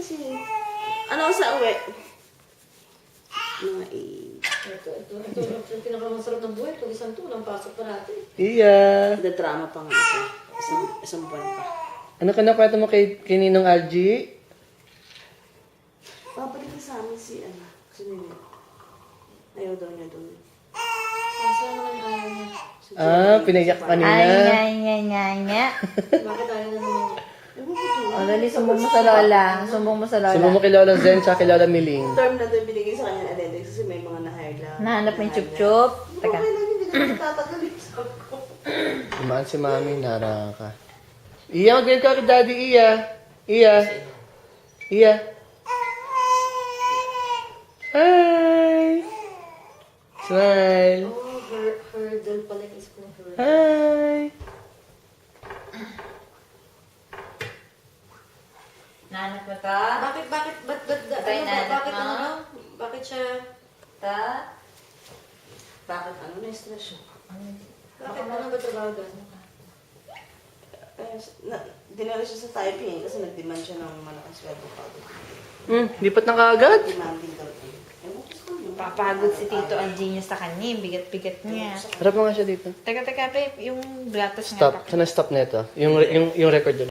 si... Ano sa uwi? Mga Ito, yung pinakamasarap ng buhay. Pag isang tulang, pasok pa natin. Iya. drama pa nga ako. Isang buwan pa. Ano ka na kwento mo kay Ninong Algie? Papalik sa amin si Nene. Ayaw daw niya doon. Saan naman ayaw niya? Pinaiyak ka kanina. Ay. Bakit ayaw na naman niya? Ewan ko doon. O, dali, sumbong mo sa lola. Sumbong mo sa lola. Sumo mo kay Lola Zen tsaka kay Lola Miling. Term na doon binigay sa kanya ng Adendex kasi may mga na-hire lang. Nahanap mo yung chup-chup. Okay Teka. lang, hindi ka natatagalip sa ako. Dumaan si Mami, nara ka. Iya, mag ka kay Daddy, Iya. Iya. Iya. Hi! Smile. Oh, hurdle pala yung isip ng hurdle. Hi! Nahanap mo to? Bakit siya, To? Bakit ano na-stress siya? bakit ano ba trabaho doon? Dinala siya sa typing kasi nag-demand siya ng malaking sweldo pa. Lipat na kaagad? Demanding daw ito. Ewan ko sa kanya. Papagod si Tito Anginio sa kanya. Bigat-bigat niya. Harap mo nga siya dito. Teka, Pe. Yung blatos Stop. Saan na stop na ito? Yung record doon.